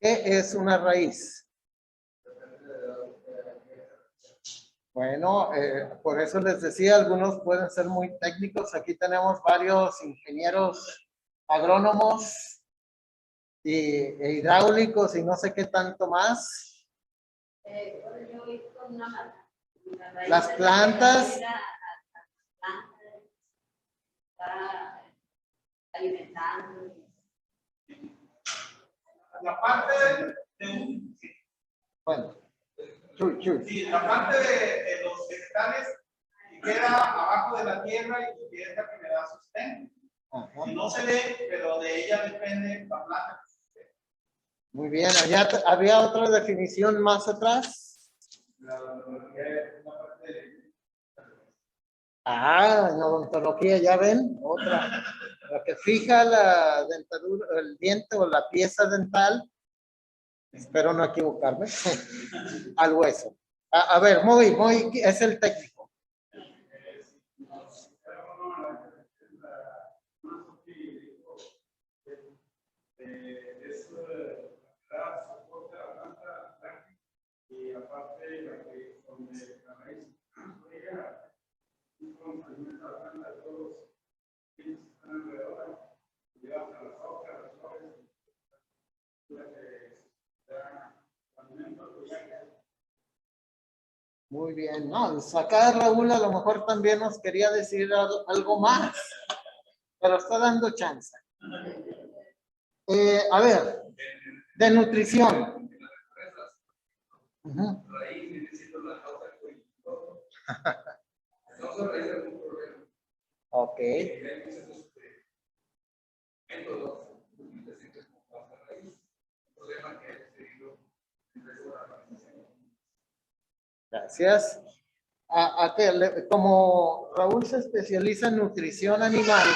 ¿Qué es una raíz? Bueno, por eso les decía, algunos pueden ser muy técnicos. Aquí tenemos varios ingenieros agrónomos e hidráulicos y no sé qué tanto más. Las plantas. La parte de Bueno. Sí, la parte de los vegetales que queda abajo de la tierra y que es la que me da sustento. Ajá. No se ve, pero de ella depende la planta. Muy bien, allá había otra definición más atrás. En odontología ya ven, otra. La que fija la dentadura, el diente o la pieza dental, espero no equivocarme, al hueso. A ver, muy, es el técnico. Y aparte la que donde la raíz llega y con la planta de todos los que están alrededor, lleva a las hojas, las flores, la que da alimento al follaje. Muy bien, no, acá Raúl a lo mejor también nos quería decir algo más, pero está dando chance. A ver, de nutrición. Ok. Gracias. Como Raúl se especializa en nutrición animal,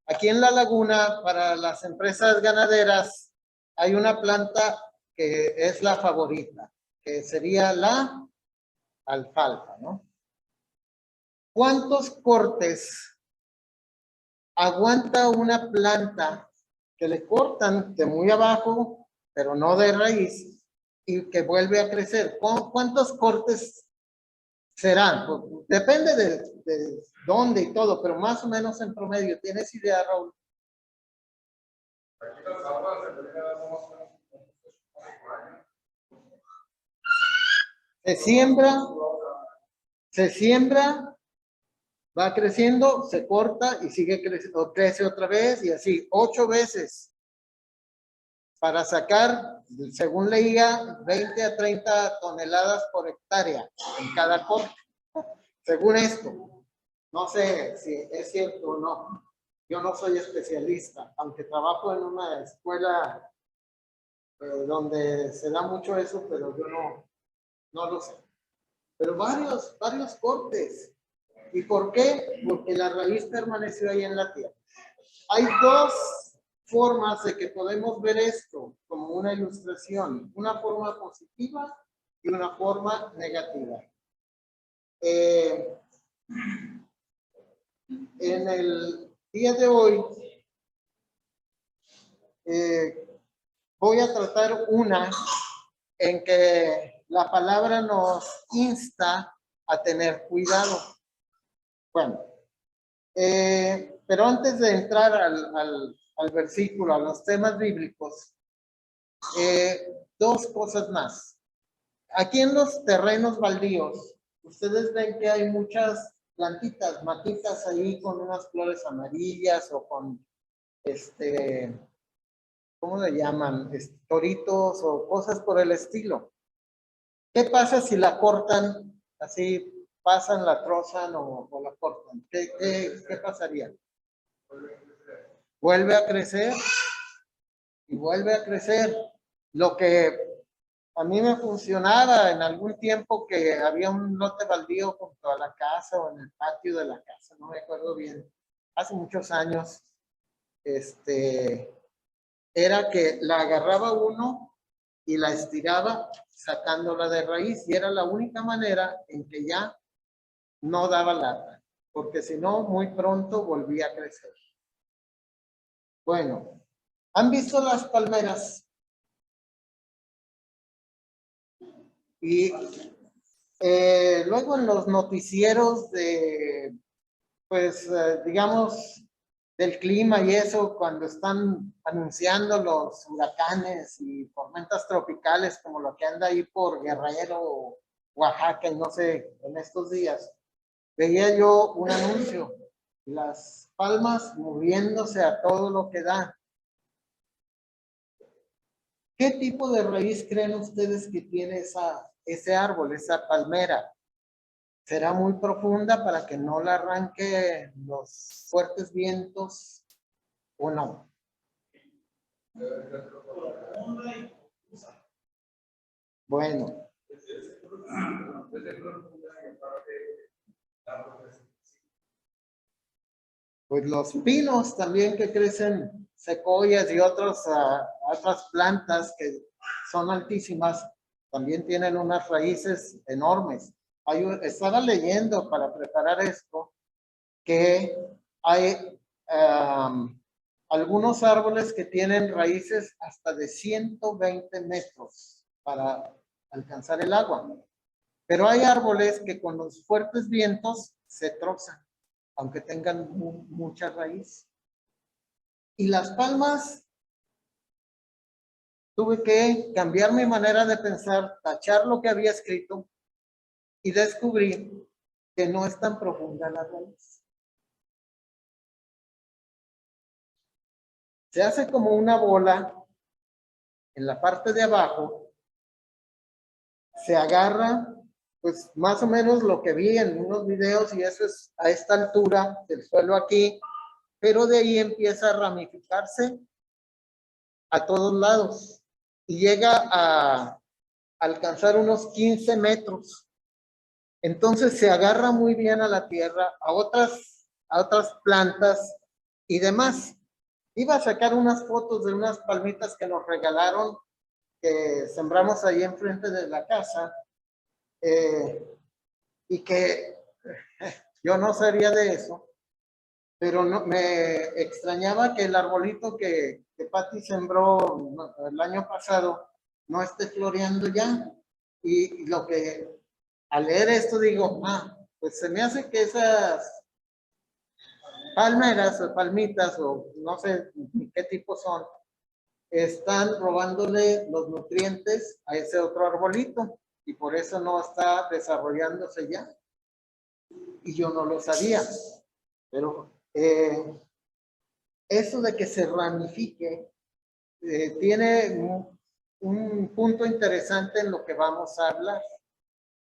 aquí en La Laguna, para las empresas ganaderas, hay una planta que es la favorita, que sería la alfalfa, ¿no? ¿Cuántos cortes aguanta una planta que le cortan de muy abajo, pero no de raíz, y que vuelve a crecer? ¿Cuántos cortes serán? Pues, depende de dónde y todo, pero más o menos en promedio. ¿Tienes idea, Raúl? Se siembra, va creciendo, se corta y sigue creciendo, crece otra vez y así, 8 veces para sacar, según leía, 20 a 30 toneladas por hectárea en cada corte. Según esto, no sé si es cierto o no. Yo no soy especialista, aunque trabajo en una escuela donde se da mucho eso, pero yo no lo sé. Pero varios cortes. ¿Y por qué? Porque la raíz permaneció ahí en la tierra. Hay dos formas de que podemos ver esto como una ilustración. Una forma positiva y una forma negativa. En el día de hoy voy a tratar una en que la palabra nos insta a tener cuidado. Bueno, pero antes de entrar al versículo, a los temas bíblicos, dos cosas más. Aquí en los terrenos baldíos, ustedes ven que hay muchas plantitas, matitas ahí con unas flores amarillas o con, ¿cómo le llaman? Toritos o cosas por el estilo. ¿Qué pasa si la cortan así? Pasan, la trozan o la cortan. ¿Qué pasaría? Vuelve a crecer y vuelve a crecer. Lo que a mí me funcionaba en algún tiempo, que había un lote baldío junto a la casa o en el patio de la casa, no me acuerdo bien, hace muchos años, era que la agarraba uno y la estiraba sacándola de raíz, y era la única manera en que ya no daba lata, porque si no, muy pronto volvía a crecer. Bueno, ¿han visto las palmeras? Y luego en los noticieros de, pues, digamos, del clima y eso, cuando están anunciando los huracanes y tormentas tropicales, como lo que anda ahí por Guerrero, Oaxaca, y no sé, en estos días, veía yo un anuncio, las palmas moviéndose a todo lo que da. ¿Qué tipo de raíz creen ustedes que tiene ese árbol, esa palmera? ¿Será muy profunda para que no la arranque los fuertes vientos o no? Bueno, pues los pinos también que crecen, secoyas y otras plantas que son altísimas, también tienen unas raíces enormes. Estaba leyendo para preparar esto que hay algunos árboles que tienen raíces hasta de 120 metros para alcanzar el agua. Pero hay árboles que con los fuertes vientos se trozan, aunque tengan mucha raíz. Y las palmas, tuve que cambiar mi manera de pensar, tachar lo que había escrito y descubrí que no es tan profunda la raíz. Se hace como una bola en la parte de abajo, se agarra, pues más o menos lo que vi en unos videos, y eso es a esta altura del suelo aquí, pero de ahí empieza a ramificarse a todos lados y llega a alcanzar unos 15 metros. Entonces se agarra muy bien a la tierra, a otras plantas y demás. Iba a sacar unas fotos de unas palmitas que nos regalaron, que sembramos ahí enfrente de la casa, y que yo no sabía de eso, pero no, me extrañaba que el arbolito que Patti sembró el año pasado no esté floreando ya. Y lo que al leer esto digo, pues se me hace que esas palmeras o palmitas o no sé ni qué tipo son, están robándole los nutrientes a ese otro arbolito y por eso no está desarrollándose ya. Y yo no lo sabía, pero eso de que se ramifique tiene un punto interesante en lo que vamos a hablar,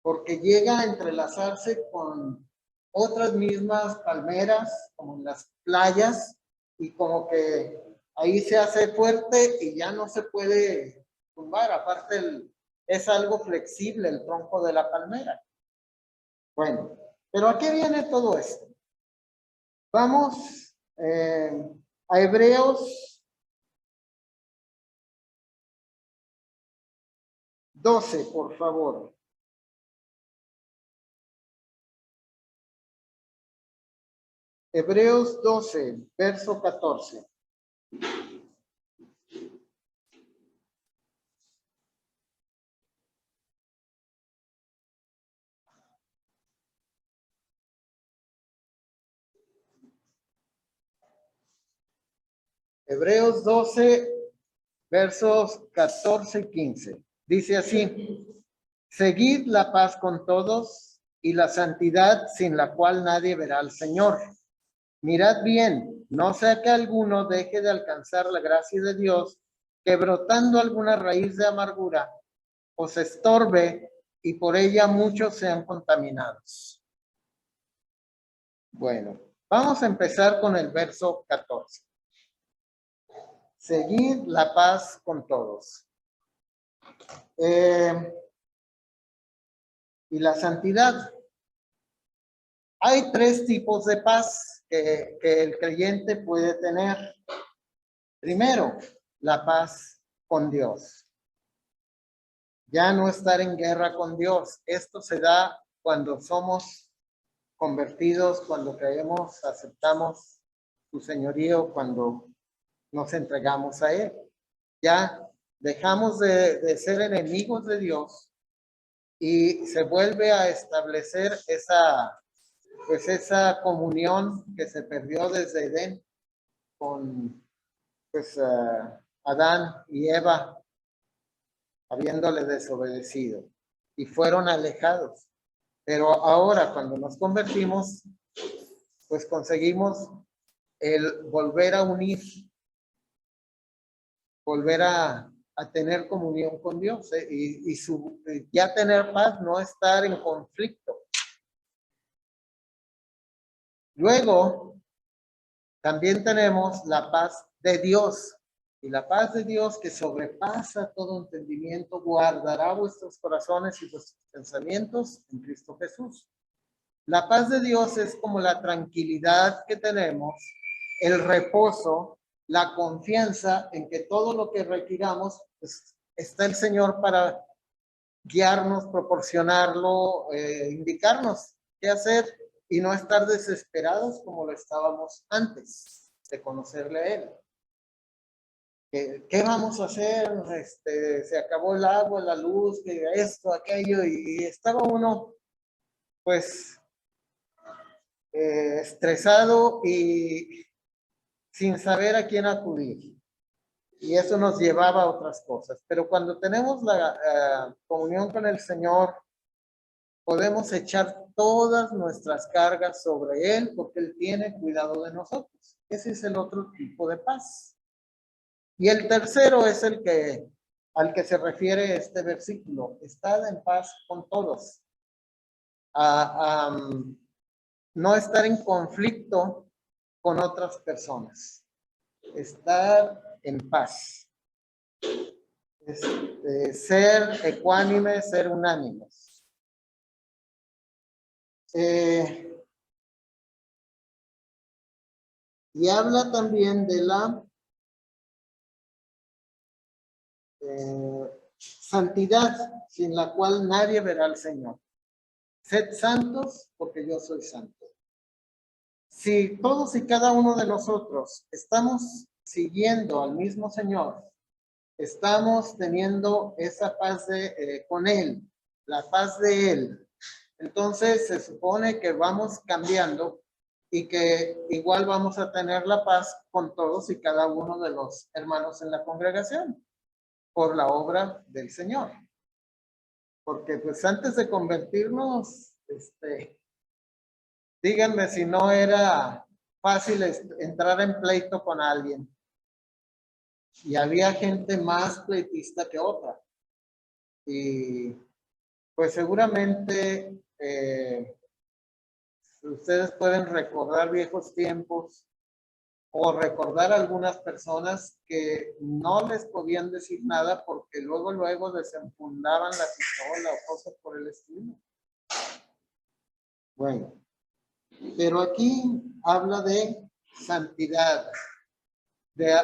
porque llega a entrelazarse con otras mismas palmeras, como en las playas, y como que ahí se hace fuerte y ya no se puede tumbar. Aparte, es algo flexible el tronco de la palmera. Bueno, pero ¿a qué viene todo esto? Vamos a Hebreos 12, por favor. Hebreos 12, verso 14. Hebreos 12, versos 14 y 15. Dice así: seguid la paz con todos y la santidad, sin la cual nadie verá al Señor. Mirad bien, no sea que alguno deje de alcanzar la gracia de Dios, que brotando alguna raíz de amargura os estorbe y por ella muchos sean contaminados. Bueno, vamos a empezar con el verso 14. Seguid la paz con todos. Y la santidad. Hay tres tipos de paz que el creyente puede tener. Primero, la paz con Dios. Ya no estar en guerra con Dios. Esto se da cuando somos convertidos, cuando creemos, aceptamos su señorío, cuando nos entregamos a Él. Ya dejamos de ser enemigos de Dios y se vuelve a establecer esa comunión que se perdió desde Edén con Adán y Eva habiéndole desobedecido y fueron alejados. Pero ahora cuando nos convertimos, pues conseguimos el volver a unir, volver a tener comunión con Dios ya tener paz, no estar en conflicto. Luego, también tenemos la paz de Dios. Y la paz de Dios que sobrepasa todo entendimiento, guardará vuestros corazones y vuestros pensamientos en Cristo Jesús. La paz de Dios es como la tranquilidad que tenemos, el reposo, la confianza en que todo lo que requiramos, pues, está el Señor para guiarnos, proporcionarlo, indicarnos qué hacer y no estar desesperados como lo estábamos antes de conocerle a Él. ¿Qué vamos a hacer? Se acabó el agua, la luz, que esto, aquello, y estaba uno, pues, estresado y sin saber a quién acudir. Y eso nos llevaba a otras cosas. Pero cuando tenemos la comunión con el Señor, podemos echar todas nuestras cargas sobre Él porque Él tiene cuidado de nosotros. Ese es el otro tipo de paz. Y el tercero es al que se refiere este versículo. Estad en paz con todos. No estar en conflicto con otras personas. Estar en paz. Ser ecuánimes, ser unánimes. Y habla también de la santidad, sin la cual nadie verá al Señor. Sed santos, porque yo soy santo. Si todos y cada uno de nosotros estamos siguiendo al mismo Señor, estamos teniendo esa paz con Él, la paz de Él, entonces se supone que vamos cambiando y que igual vamos a tener la paz con todos y cada uno de los hermanos en la congregación por la obra del Señor. Porque pues antes de convertirnos, díganme si no era fácil entrar en pleito con alguien. Y había gente más pleitista que otra. Y pues seguramente ustedes pueden recordar viejos tiempos o recordar algunas personas que no les podían decir nada porque luego desenfundaban la pistola o cosas por el estilo. Bueno, pero aquí habla de santidad, de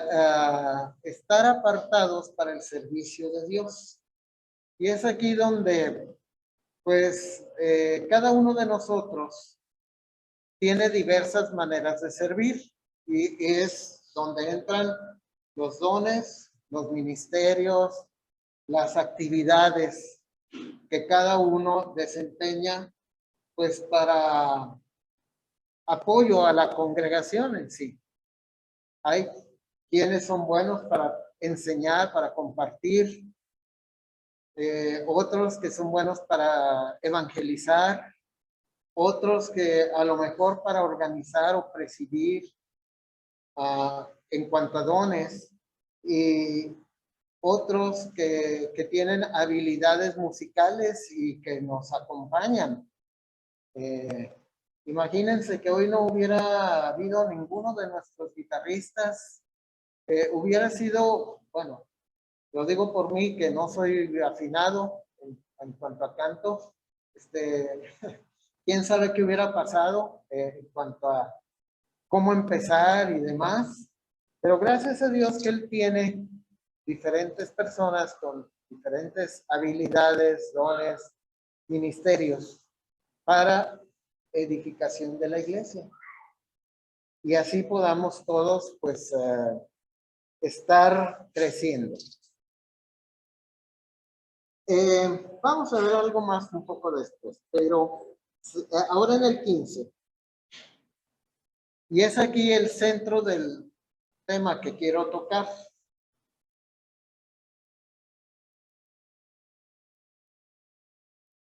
estar apartados para el servicio de Dios. Y es aquí donde, pues, cada uno de nosotros tiene diversas maneras de servir y es donde entran los dones, los ministerios, las actividades que cada uno desempeña, pues, para apoyo a la congregación en sí. Hay quienes son buenos para enseñar, para compartir, otros que son buenos para evangelizar, otros que a lo mejor para organizar o presidir en cuanto a dones, y otros que tienen habilidades musicales y que nos acompañan. Imagínense que hoy no hubiera habido ninguno de nuestros guitarristas, hubiera sido, bueno, lo digo por mí que no soy afinado en cuanto a canto, quién sabe qué hubiera pasado en cuanto a cómo empezar y demás, pero gracias a Dios que Él tiene diferentes personas con diferentes habilidades, dones, ministerios para edificación de la iglesia. Y así podamos todos, pues, estar creciendo. Vamos a ver algo más un poco después, pero ahora en el 15. Y es aquí el centro del tema que quiero tocar.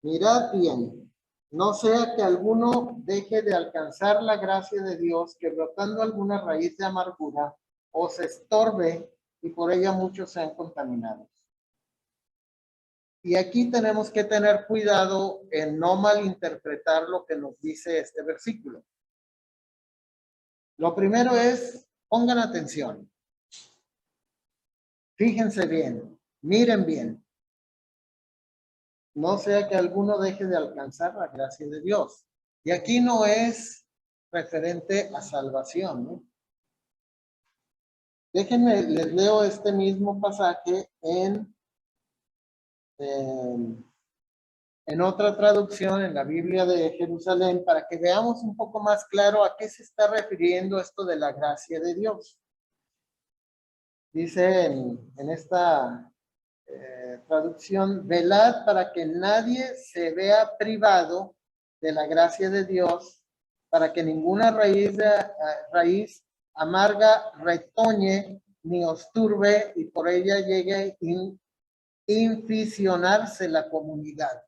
Mirad bien, no sea que alguno deje de alcanzar la gracia de Dios, que brotando alguna raíz de amargura os estorbe y por ella muchos sean contaminados. Y aquí tenemos que tener cuidado en no malinterpretar lo que nos dice este versículo. Lo primero es, pongan atención. Fíjense bien, miren bien. No sea que alguno deje de alcanzar la gracia de Dios. Y aquí no es referente a salvación, ¿no? Déjenme, les leo este mismo pasaje en otra traducción, en la Biblia de Jerusalén, para que veamos un poco más claro a qué se está refiriendo esto de la gracia de Dios. Dice en esta traducción, velad para que nadie se vea privado de la gracia de Dios, para que ninguna raíz amarga retoñe ni os turbe y por ella llegue inficionarse la comunidad.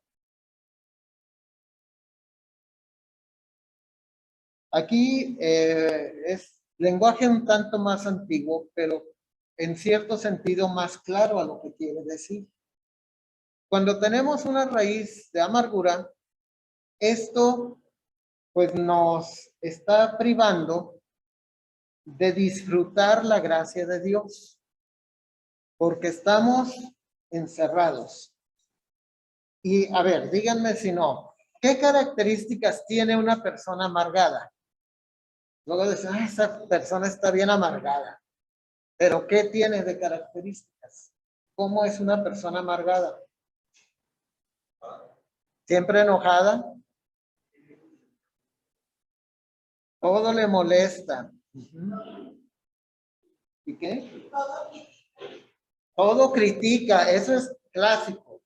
Aquí es lenguaje un tanto más antiguo, pero en cierto sentido más claro a lo que quiere decir. Cuando tenemos una raíz de amargura, esto pues nos está privando de disfrutar la gracia de Dios, porque estamos encerrados. Y a ver, díganme si no, ¿qué características tiene una persona amargada? Luego dicen, esa persona está bien amargada. Pero ¿qué tiene de características? ¿Cómo es una persona amargada? Siempre enojada. Todo le molesta. ¿Y qué? Todo critica. Eso es clásico.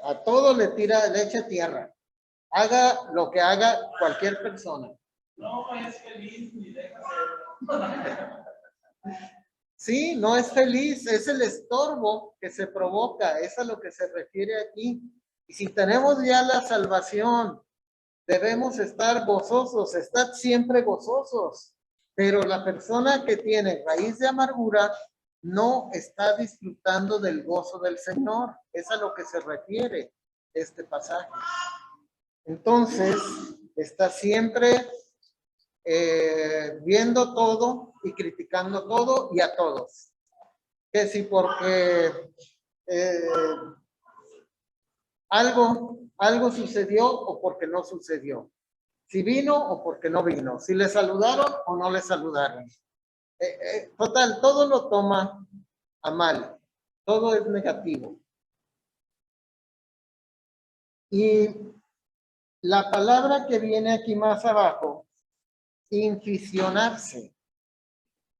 A todo le echa tierra. Haga lo que haga cualquier persona. No es feliz ni deja Sí, no es feliz, es el estorbo que se provoca, es a lo que se refiere aquí. Y si tenemos ya la salvación, debemos estar gozosos, estar siempre gozosos. Pero la persona que tiene raíz de amargura no está disfrutando del gozo del Señor. Es a lo que se refiere este pasaje. Entonces, está siempre viendo todo y criticando todo y a todos. Que si porque algo sucedió o porque no sucedió. Si vino o porque no vino. Si le saludaron o no le saludaron. Total, todo lo toma a mal. Todo es negativo. Y la palabra que viene aquí más abajo, inficionarse.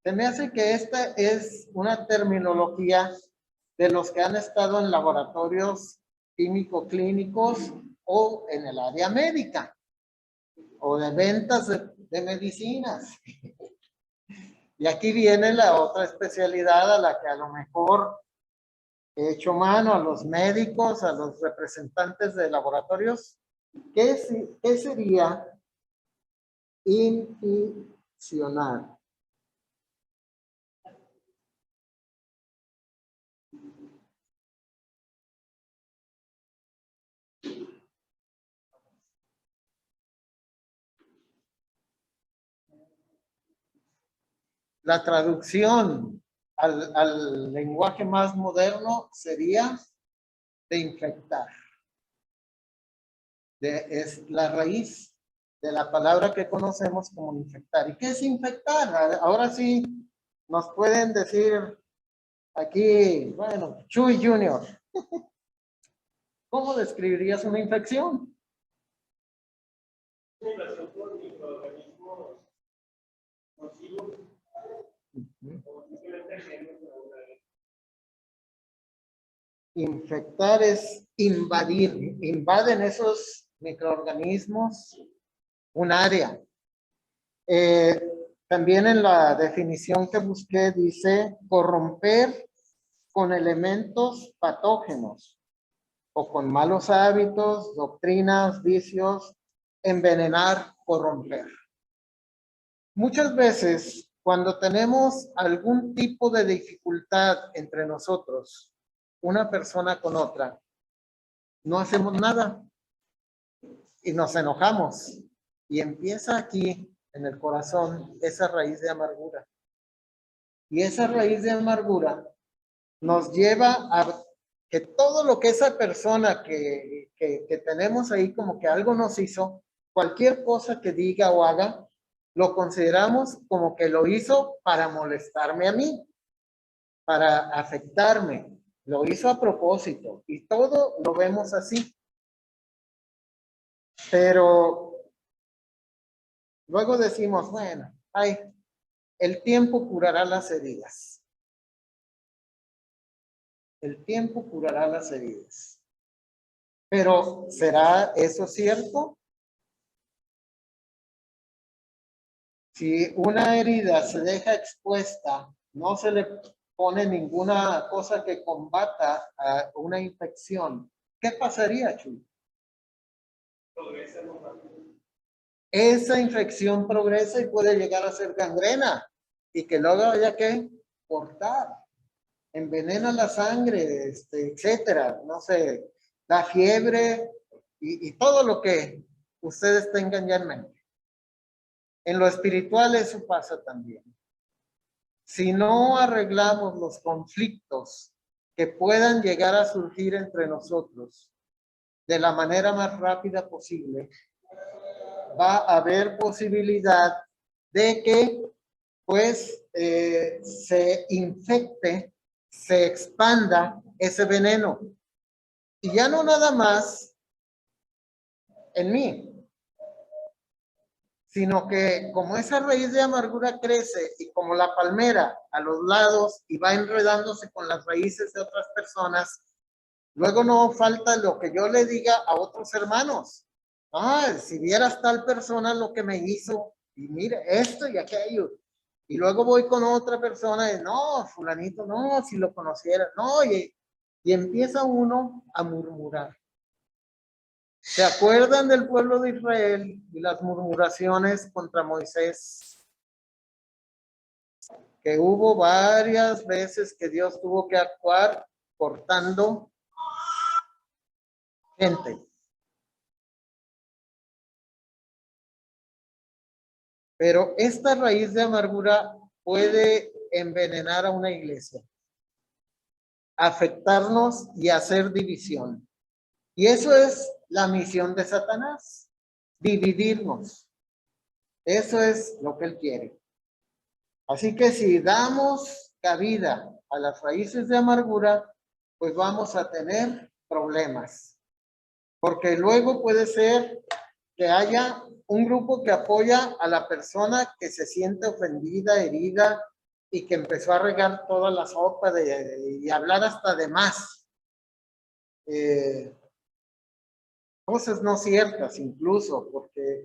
Se me hace que esta es una terminología de los que han estado en laboratorios químico-clínicos o en el área médica o de ventas de medicinas. Y aquí viene la otra especialidad a la que a lo mejor he hecho mano a los médicos, a los representantes de laboratorios. ¿Qué sería inficionar? La traducción al lenguaje más moderno sería de infectar. Es la raíz de la palabra que conocemos como infectar. ¿Y qué es infectar? Ahora sí nos pueden decir aquí, bueno, Chuy Junior. ¿Cómo describirías una infección? relación con microorganismos nocivos o simplemente genes. Infectar es invadir, invaden esos microorganismos un área. También en la definición que busqué dice corromper con elementos patógenos o con malos hábitos, doctrinas, vicios, envenenar, corromper. Muchas veces, cuando tenemos algún tipo de dificultad entre nosotros, una persona con otra, no hacemos nada y nos enojamos. Y empieza aquí, en el corazón, esa raíz de amargura. Y esa raíz de amargura nos lleva a que todo lo que esa persona que tenemos ahí como que algo nos hizo, cualquier cosa que diga o haga, lo consideramos como que lo hizo para molestarme a mí, para afectarme, lo hizo a propósito y todo lo vemos así. Pero luego decimos, bueno, ay, el tiempo curará las heridas. El tiempo curará las heridas. Pero ¿será eso cierto? Si una herida se deja expuesta, no se le pone ninguna cosa que combata a una infección, ¿qué pasaría, Chuy? Esa infección progresa y puede llegar a ser gangrena y que luego haya que cortar, envenena la sangre, etcétera, no sé, la fiebre y todo lo que ustedes tengan ya en mente. En lo espiritual eso pasa también. Si no arreglamos los conflictos que puedan llegar a surgir entre nosotros de la manera más rápida posible, va a haber posibilidad de que pues se infecte, se expanda ese veneno. Y ya no nada más en mí, sino que como esa raíz de amargura crece y como la palmera a los lados y va enredándose con las raíces de otras personas, luego no falta lo que yo le diga a otros hermanos. Ah, si vieras tal persona lo que me hizo, y mire esto y aquello. Y luego voy con otra persona y no, fulanito, no, si lo conociera, no, y empieza uno a murmurar. ¿Se acuerdan del pueblo de Israel y las murmuraciones contra Moisés? Que hubo varias veces que Dios tuvo que actuar cortando gente. Pero esta raíz de amargura puede envenenar a una iglesia, afectarnos y hacer división. Y eso es la misión de Satanás, dividirnos. Eso es lo que él quiere. Así que si damos cabida a las raíces de amargura, pues vamos a tener problemas. Porque luego puede ser que haya un grupo que apoya a la persona que se siente ofendida, herida y que empezó a regar toda la sopa y hablar hasta de más. Cosas no ciertas incluso, porque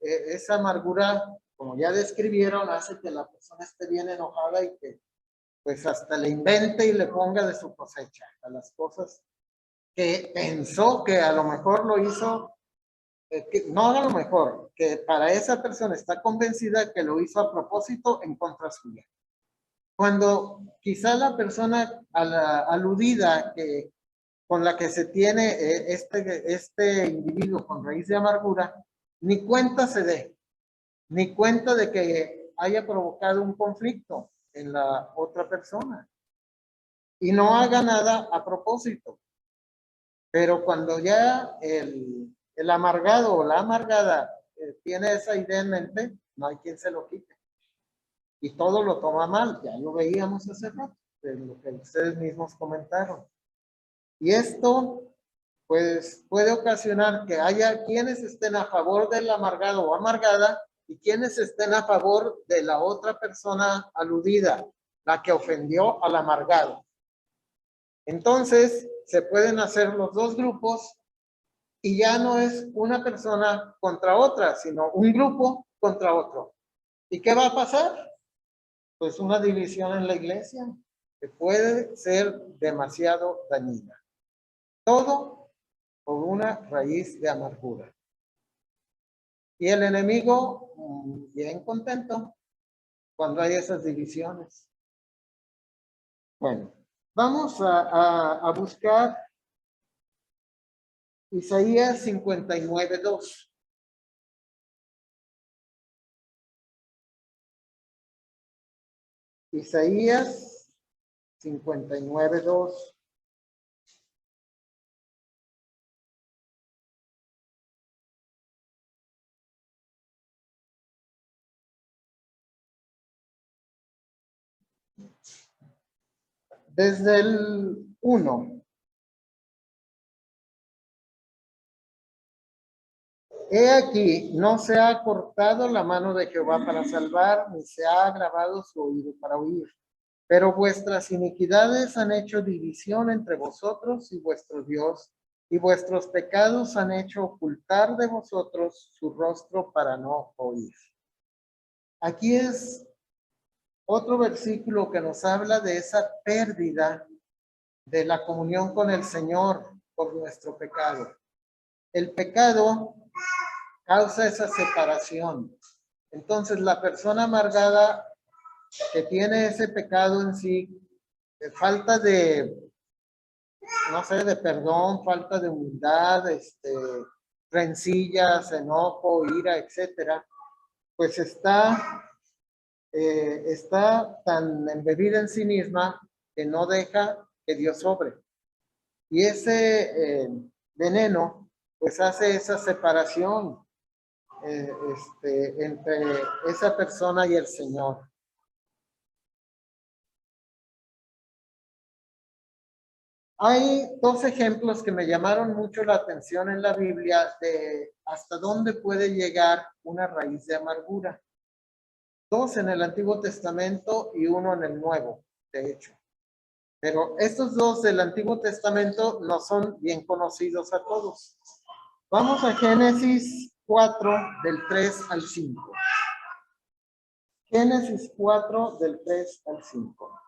esa amargura, como ya describieron, hace que la persona esté bien enojada y que pues hasta le invente y le ponga de su cosecha a las cosas que pensó que a lo mejor lo hizo, no a lo mejor, que para esa persona está convencida que lo hizo a propósito en contra suya. Cuando quizá la persona aludida que con la que se tiene este individuo con raíz de amargura, ni cuenta se dé, ni cuenta de que haya provocado un conflicto en la otra persona y no haga nada a propósito. Pero cuando ya el amargado o la amargada tiene esa idea en mente, no hay quien se lo quite. Y todo lo toma mal, ya lo veíamos hace rato, de lo que ustedes mismos comentaron. Y esto pues puede ocasionar que haya quienes estén a favor del amargado o amargada y quienes estén a favor de la otra persona aludida, la que ofendió al amargado. Entonces, se pueden hacer los dos grupos y ya no es una persona contra otra, sino un grupo contra otro. ¿Y qué va a pasar? Pues una división en la iglesia que puede ser demasiado dañina. Todo por una raíz de amargura. Y el enemigo, bien contento cuando hay esas divisiones. Bueno, vamos a buscar Isaías 59:2. Isaías 59:2. Desde el 1. He aquí, no se ha cortado la mano de Jehová para salvar, ni se ha agravado su oído para oír. Pero vuestras iniquidades han hecho división entre vosotros y vuestro Dios, y vuestros pecados han hecho ocultar de vosotros su rostro para no oír. Aquí es otro versículo que nos habla de esa pérdida de la comunión con el Señor por nuestro pecado. El pecado causa esa separación. Entonces, la persona amargada que tiene ese pecado en sí, falta de, no sé, de perdón, falta de humildad, rencillas, enojo, ira, etcétera, pues está tan embebida en sí misma que no deja que Dios obre. Y ese veneno, pues hace esa separación entre esa persona y el Señor. Hay dos ejemplos que me llamaron mucho la atención en la Biblia de hasta dónde puede llegar una raíz de amargura. Dos en el Antiguo Testamento y uno en el Nuevo, de hecho. Pero estos dos del Antiguo Testamento no son bien conocidos a todos. Vamos a Génesis 4, del 3 al 5. Génesis 4, del 3 al 5.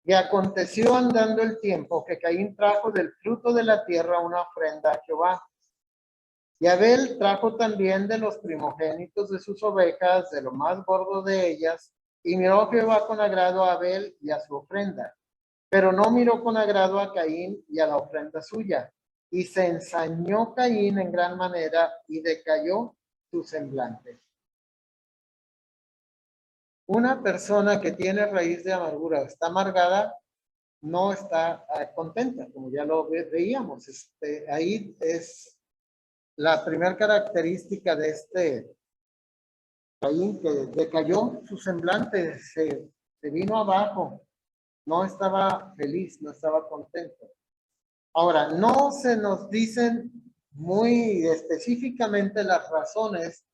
Y aconteció andando el tiempo que Caín trajo del fruto de la tierra una ofrenda a Jehová. Y Abel trajo también de los primogénitos de sus ovejas, de lo más gordo de ellas, y miró Jehová con agrado a Abel y a su ofrenda. Pero no miró con agrado a Caín y a la ofrenda suya. Y se ensañó Caín en gran manera y decayó su semblante. Una persona que tiene raíz de amargura, está amargada, no está contenta, como ya lo veíamos. Ahí es la primera característica de Caín, que decayó su semblante, se vino abajo, no estaba feliz, no estaba contento. Ahora, no se nos dicen muy específicamente las razones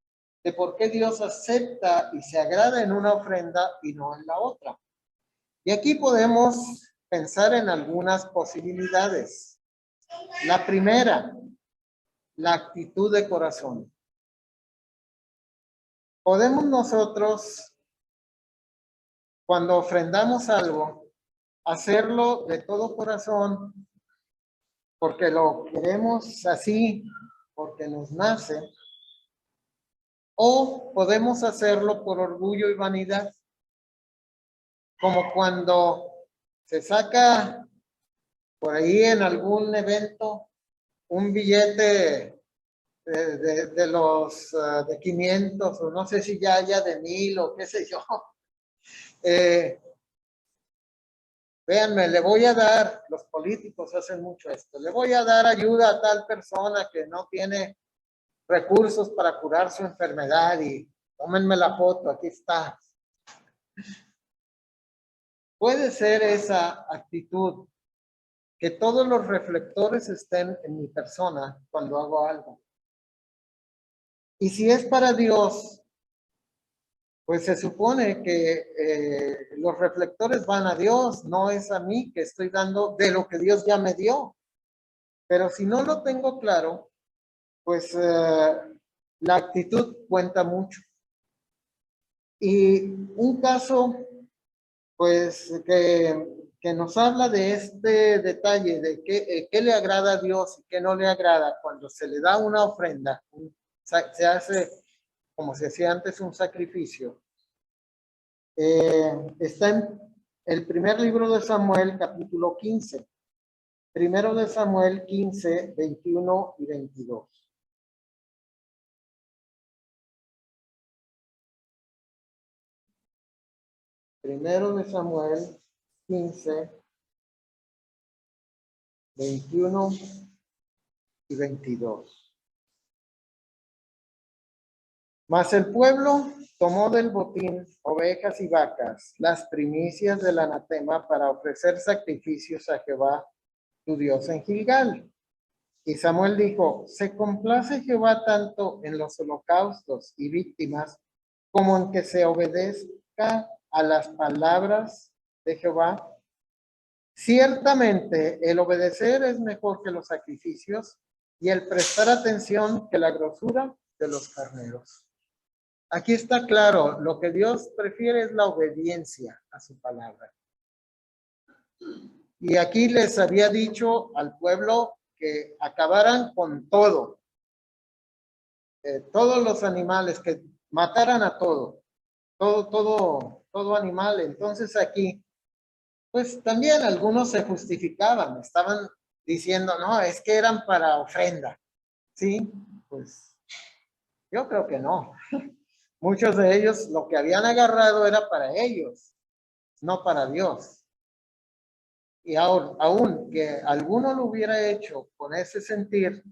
de por qué Dios acepta y se agrada en una ofrenda y no en la otra. Y aquí podemos pensar en algunas posibilidades. La primera, la actitud de corazón. Podemos nosotros, cuando ofrendamos algo, hacerlo de todo corazón, porque lo queremos así, porque nos nace, o podemos hacerlo por orgullo y vanidad, como cuando se saca por ahí en algún evento un billete de los de 500 o no sé si ya haya de 1000 o qué sé yo. Véanme, le voy a dar, los políticos hacen mucho esto, le voy a dar ayuda a tal persona que no tiene recursos para curar su enfermedad y tómenme la foto, aquí está. Puede ser esa actitud que todos los reflectores estén en mi persona cuando hago algo. Y si es para Dios, pues se supone que los reflectores van a Dios, no es a mí que estoy dando de lo que Dios ya me dio. Pero si no lo tengo claro, pues la actitud cuenta mucho. Y un caso, pues, que nos habla de este detalle, de qué le agrada a Dios y qué no le agrada cuando se le da una ofrenda, se hace, como se hacía antes, un sacrificio. Está en el primer libro de Samuel, capítulo 15. Primero de Samuel 15, 21 y 22. Primero de Samuel 15, 21 y 22. Mas el pueblo tomó del botín ovejas y vacas, las primicias del anatema, para ofrecer sacrificios a Jehová, tu Dios, en Gilgal. Y Samuel dijo: ¿se complace Jehová tanto en los holocaustos y víctimas como en que se obedezca a las palabras de Jehová? Ciertamente el obedecer es mejor que los sacrificios, y el prestar atención que la grosura de los carneros. Aquí está claro, lo que Dios prefiere es la obediencia a su palabra. Y aquí les había dicho al pueblo que acabaran con todo, todos los animales, que mataran a todo animal. Entonces aquí, pues también algunos se justificaban, estaban diciendo, no, es que eran para ofrenda. Sí, pues yo creo que no. Muchos de ellos lo que habían agarrado era para ellos, no para Dios. Y aún que alguno lo hubiera hecho con ese sentir,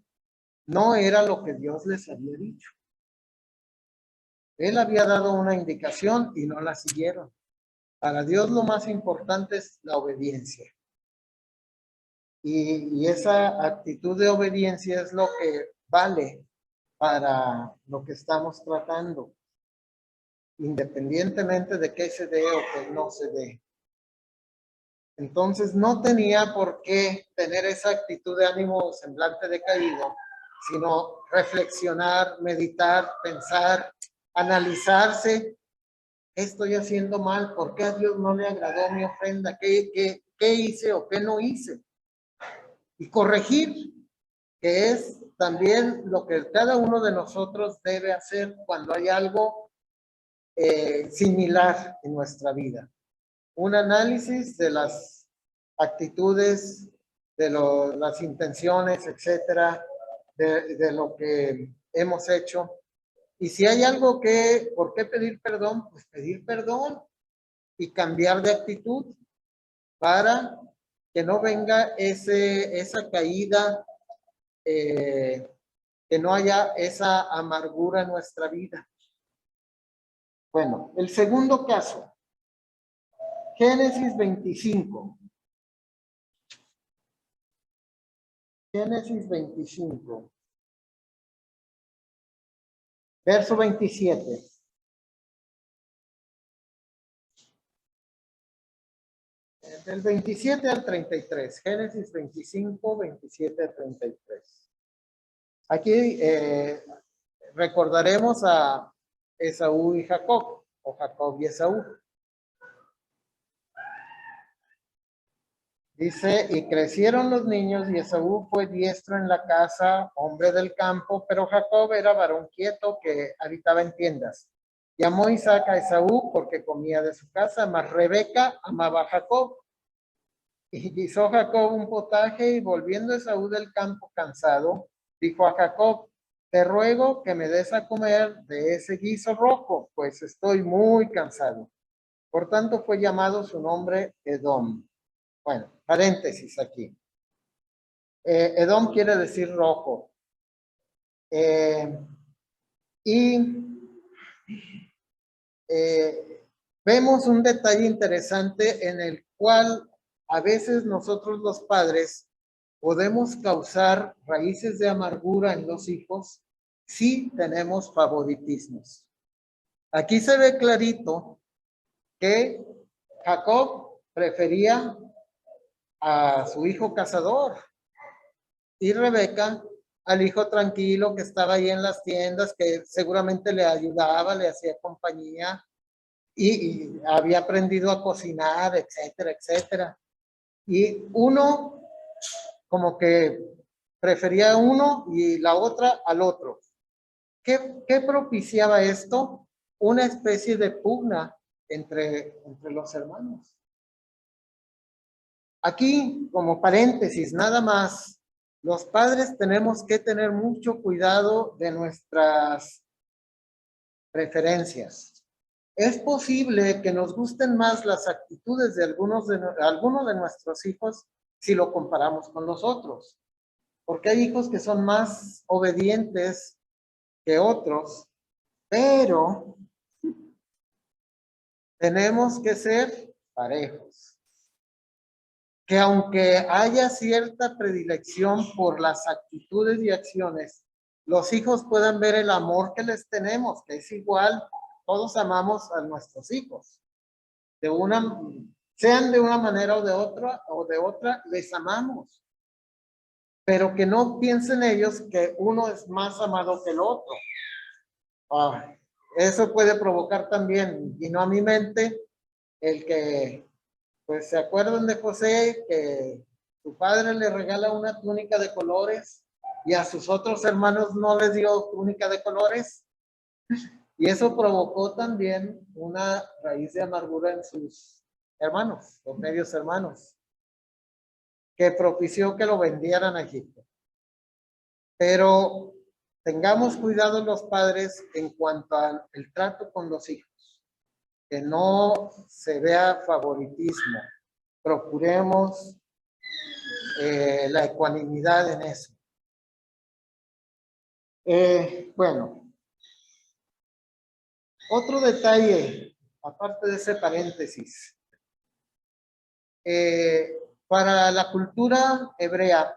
no era lo que Dios les había dicho. Él había dado una indicación y no la siguieron. Para Dios lo más importante es la obediencia. Y esa actitud de obediencia es lo que vale para lo que estamos tratando, independientemente de que se dé o que no se dé. Entonces no tenía por qué tener esa actitud de ánimo semblante decaído, sino reflexionar, meditar, pensar, analizarse. ¿Qué estoy haciendo mal? ¿Por qué a Dios no le agradó mi ofrenda? ¿Qué hice o qué no hice? Y corregir, que es también lo que cada uno de nosotros debe hacer cuando hay algo similar en nuestra vida. Un análisis de las actitudes, de las intenciones, etcétera, de lo que hemos hecho. Y si hay algo por qué pedir perdón, pues pedir perdón y cambiar de actitud para que no venga esa caída, que no haya esa amargura en nuestra vida. Bueno, el segundo caso, Génesis 25. Génesis 25. Verso 27. Del 27 al 33. Génesis 25, 27 al 33. Aquí recordaremos a Esaú y Jacob, o Jacob y Esaú. Dice: y crecieron los niños, y Esaú fue diestro en la casa, hombre del campo, pero Jacob era varón quieto que habitaba en tiendas. Llamó Isaac a Esaú porque comía de su casa, mas Rebeca amaba a Jacob. Y hizo Jacob un potaje, y volviendo Esaú del campo cansado, dijo a Jacob: te ruego que me des a comer de ese guiso rojo, pues estoy muy cansado. Por tanto fue llamado su nombre Edom. Bueno, paréntesis aquí. Edom quiere decir rojo. Vemos un detalle interesante en el cual a veces nosotros los padres podemos causar raíces de amargura en los hijos si tenemos favoritismos. Aquí se ve clarito que Jacob prefería a su hijo cazador y Rebeca al hijo tranquilo que estaba ahí en las tiendas, que seguramente le ayudaba, le hacía compañía y había aprendido a cocinar, etcétera, etcétera. Y uno como que prefería a uno y la otra al otro. ¿Qué propiciaba esto? Una especie de pugna entre los hermanos. Aquí, como paréntesis, nada más, los padres tenemos que tener mucho cuidado de nuestras preferencias. Es posible que nos gusten más las actitudes de algunos de nuestros hijos si lo comparamos con los otros, porque hay hijos que son más obedientes que otros, pero tenemos que ser parejos. Que aunque haya cierta predilección por las actitudes y acciones, los hijos puedan ver el amor que les tenemos, que es igual, todos amamos a nuestros hijos. Sean de una manera o de otra, les amamos. Pero que no piensen ellos que uno es más amado que el otro. Eso puede provocar también, vino a mi mente, el que pues se acuerdan de José, que su padre le regala una túnica de colores y a sus otros hermanos no les dio túnica de colores. Y eso provocó también una raíz de amargura en sus hermanos, los medios hermanos, que propició que lo vendieran a Egipto. Pero tengamos cuidado los padres en cuanto al trato con los hijos, que no se vea favoritismo. Procuremos la ecuanimidad en eso. Bueno, otro detalle, aparte de ese paréntesis, para la cultura hebrea,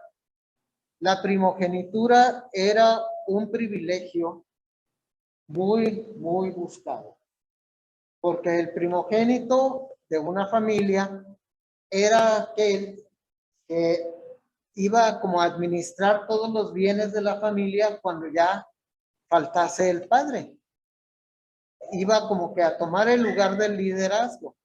la primogenitura era un privilegio muy, muy buscado, porque el primogénito de una familia era aquel que iba como a administrar todos los bienes de la familia cuando ya faltase el padre. Iba como que a tomar el lugar del liderazgo.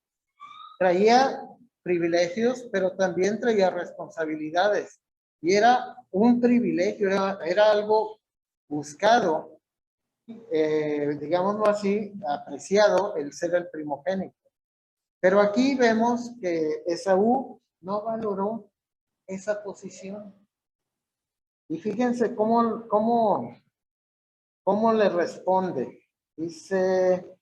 Traía privilegios, pero también traía responsabilidades. Y era un privilegio, era algo buscado, digámoslo así, apreciado el ser el primogénito. Pero aquí vemos que Esaú no valoró esa posición. Y fíjense cómo le responde. Dice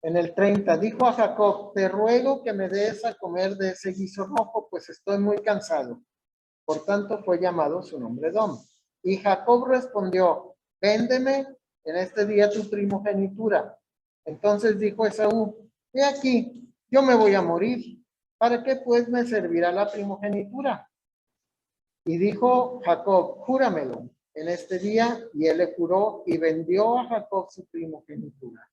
en el 30, dijo a Jacob, te ruego que me des a comer de ese guiso rojo, pues estoy muy cansado. Por tanto fue llamado su nombre Edom. Y Jacob respondió, véndeme en este día tu primogenitura. Entonces dijo Esaú, he aquí, yo me voy a morir. ¿Para qué pues me servirá la primogenitura? Y dijo Jacob, júramelo en este día, y él le juró y vendió a Jacob su primogenitura.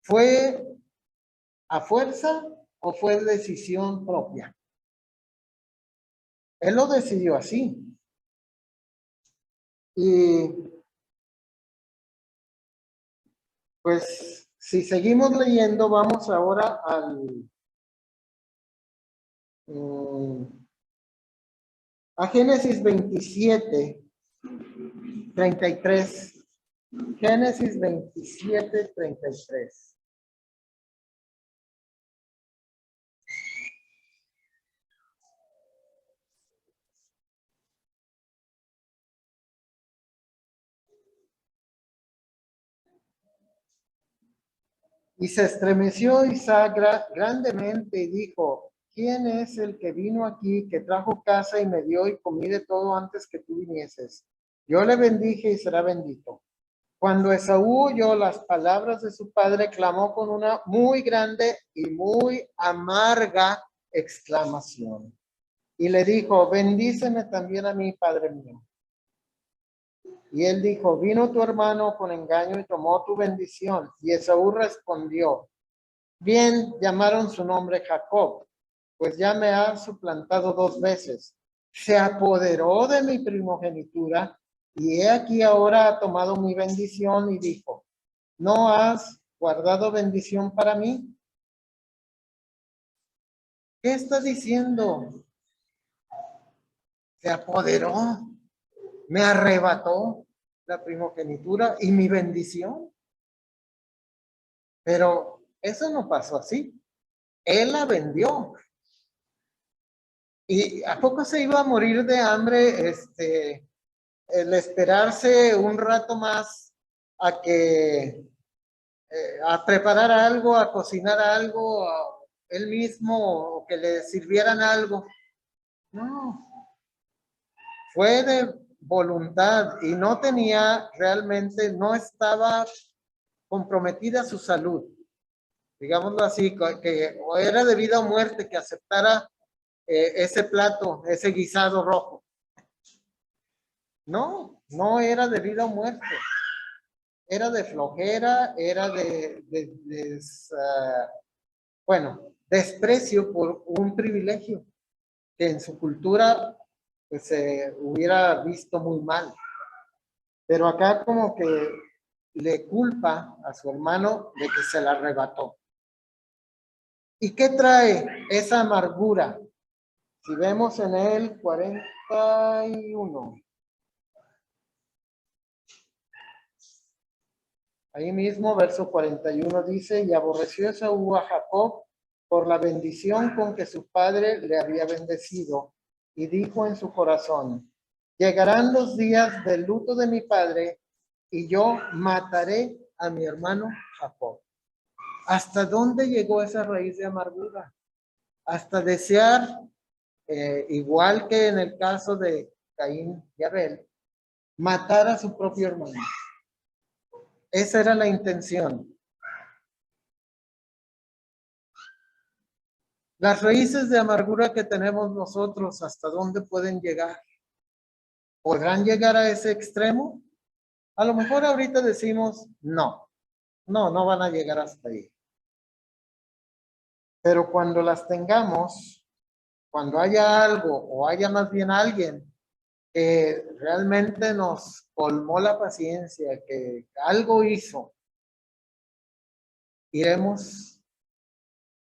¿Fue a fuerza o fue decisión propia? Él lo decidió así. Y pues si seguimos leyendo, vamos ahora a Génesis 27, 33. Génesis 27, 33. Y se estremeció Isaac grandemente y dijo, ¿quién es el que vino aquí, que trajo casa y me dio y comí de todo antes que tú vinieses? Yo le bendije y será bendito. Cuando Esaú oyó las palabras de su padre, clamó con una muy grande y muy amarga exclamación. Y le dijo, bendíceme también a mí, padre mío. Y él dijo, vino tu hermano con engaño y tomó tu bendición. Y Esaú respondió, bien, llamaron su nombre Jacob, pues ya me ha suplantado 2 veces. Se apoderó de mi primogenitura y he aquí ahora ha tomado mi bendición y dijo, ¿no has guardado bendición para mí? ¿Qué está diciendo? Se apoderó, me arrebató la primogenitura y mi bendición. Pero eso no pasó así. Él la vendió. ¿Y a poco se iba a morir de hambre el esperarse un rato más a que a preparar algo, a cocinar algo, a él mismo, o que le sirvieran algo? No, fue de voluntad y no tenía realmente, no estaba comprometida su salud, digámoslo así, que o era de vida o muerte que aceptara ese plato, ese guisado rojo. No, no era de vida o muerte. Era de flojera, era bueno, desprecio por un privilegio que en su cultura pues se hubiera visto muy mal. Pero acá como que le culpa a su hermano de que se la arrebató. ¿Y qué trae esa amargura? Si vemos en el 41. Ahí mismo, verso 41 dice, y aborreció Esaú a Jacob por la bendición con que su padre le había bendecido, y dijo en su corazón, llegarán los días del luto de mi padre, y yo mataré a mi hermano Jacob. ¿Hasta dónde llegó esa raíz de amargura? Hasta desear, igual que en el caso de Caín y Abel, matar a su propio hermano. Esa era la intención. Las raíces de amargura que tenemos nosotros, ¿hasta dónde pueden llegar? ¿Podrán llegar a ese extremo? A lo mejor ahorita decimos, no, no van a llegar hasta ahí. Pero cuando las tengamos, cuando haya algo o haya más bien alguien que realmente nos colmó la paciencia, que algo hizo, iremos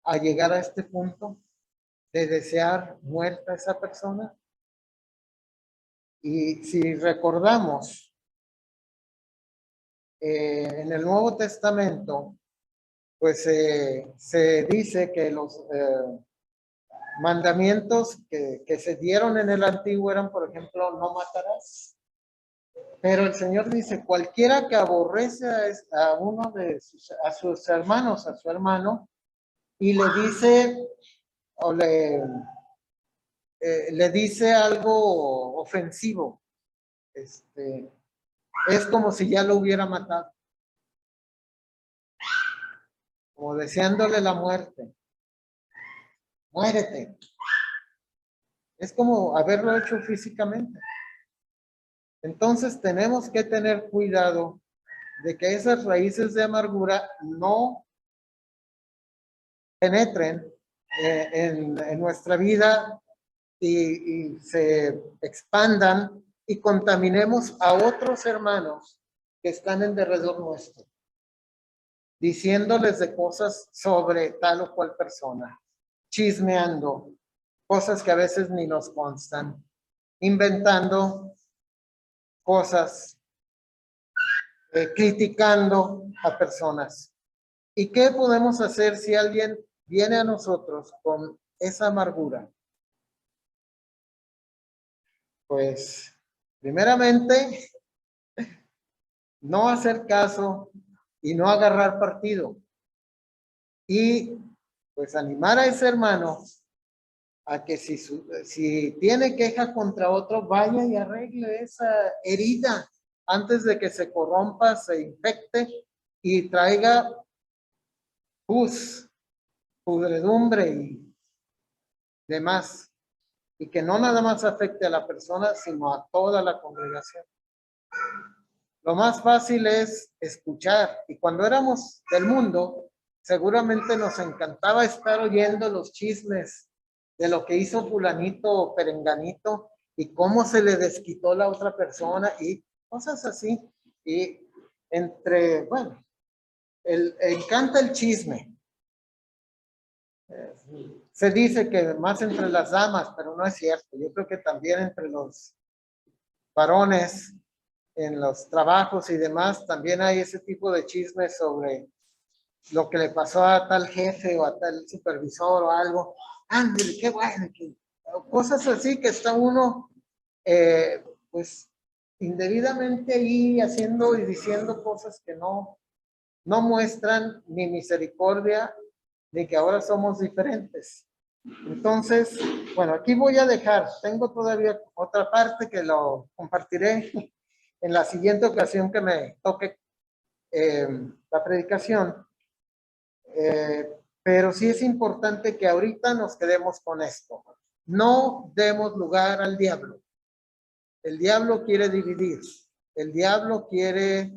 a llegar a este punto de desear muerta a esa persona. Y si recordamos, en el Nuevo Testamento, pues se dice que los mandamientos que se dieron en el Antiguo eran, por ejemplo, no matarás. Pero el Señor dice, cualquiera que aborrece a uno de sus hermanos, a su hermano, y le dice, o le dice algo ofensivo, es como si ya lo hubiera matado, como deseándole la muerte. Muérete. Es como haberlo hecho físicamente. Entonces tenemos que tener cuidado de que esas raíces de amargura no penetren en nuestra vida y se expandan y contaminemos a otros hermanos que están en derredor nuestro, diciéndoles de cosas sobre tal o cual persona, chismeando, cosas que a veces ni nos constan, inventando cosas, criticando a personas. ¿Y qué podemos hacer si alguien viene a nosotros con esa amargura? Pues, primeramente, no hacer caso y no agarrar partido. Y pues animar a ese hermano a que si tiene queja contra otro, vaya y arregle esa herida antes de que se corrompa, se infecte y traiga pus, pudredumbre y demás. Y que no nada más afecte a la persona, sino a toda la congregación. Lo más fácil es escuchar. Y cuando éramos del mundo, seguramente nos encantaba estar oyendo los chismes de lo que hizo fulanito o perenganito y cómo se le desquitó la otra persona y cosas así. Y bueno, encanta el chisme. Se dice que más entre las damas, pero no es cierto. Yo creo que también entre los varones en los trabajos y demás, también hay ese tipo de chismes sobre lo que le pasó a tal jefe o a tal supervisor o algo. Ándale, qué bueno. Cosas así que está uno, pues, indebidamente ahí haciendo y diciendo cosas que no muestran ni misericordia, ni que ahora somos diferentes. Entonces, bueno, aquí voy a dejar, tengo todavía otra parte que lo compartiré en la siguiente ocasión que me toque la predicación. Pero sí es importante que ahorita nos quedemos con esto. No demos lugar al diablo. El diablo quiere dividir. El diablo quiere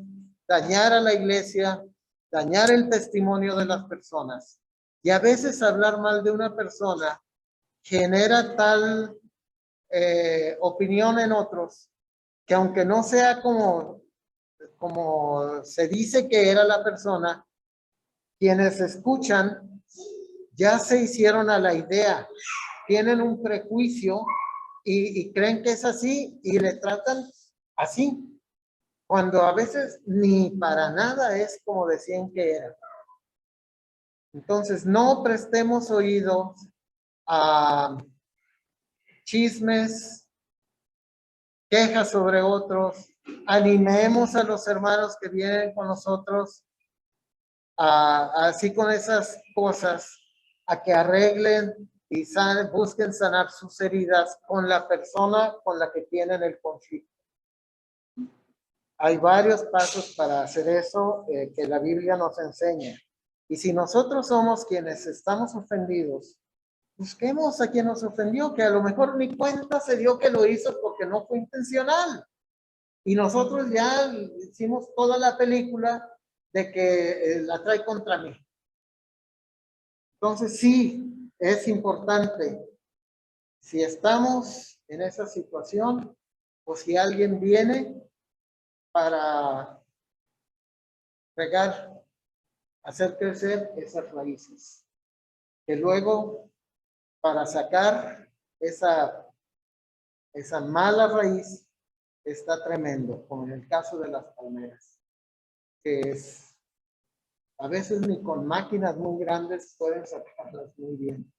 dañar a la iglesia, dañar el testimonio de las personas. Y a veces hablar mal de una persona genera tal opinión en otros que aunque no sea como se dice que era la persona, quienes escuchan ya se hicieron a la idea, tienen un prejuicio y creen que es así y le tratan así, cuando a veces ni para nada es como decían que era. Entonces, no prestemos oídos a chismes, quejas sobre otros, animemos a los hermanos que vienen con nosotros, así con esas cosas, a que arreglen y busquen sanar sus heridas con la persona con la que tienen el conflicto. Hay varios pasos para hacer eso que la Biblia nos enseña. Y si nosotros somos quienes estamos ofendidos, busquemos a quien nos ofendió, que a lo mejor ni cuenta se dio que lo hizo porque no fue intencional. Y nosotros ya hicimos toda la película de que la trae contra mí. Entonces sí, es importante, si estamos en esa situación o si alguien viene para regar, hacer crecer esas raíces, que luego para sacar esa mala raíz está tremendo, como en el caso de las palmeras, que es a veces ni con máquinas muy grandes pueden sacarlas muy bien.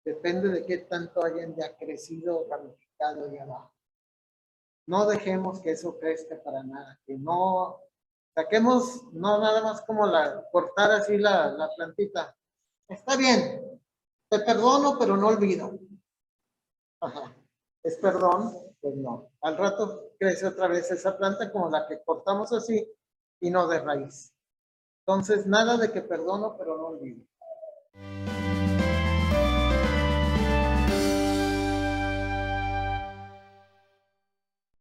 Depende de qué tanto hayan ya crecido, ramificado ahí abajo. No dejemos que eso crezca para nada, que no saquemos, no nada más como cortar así la plantita. Está bien, te perdono, pero no olvido. Ajá. ¿Es perdón? Pues no. Al rato crece otra vez esa planta como la que cortamos así y no de raíz. Entonces, nada de que perdono, pero no olvido.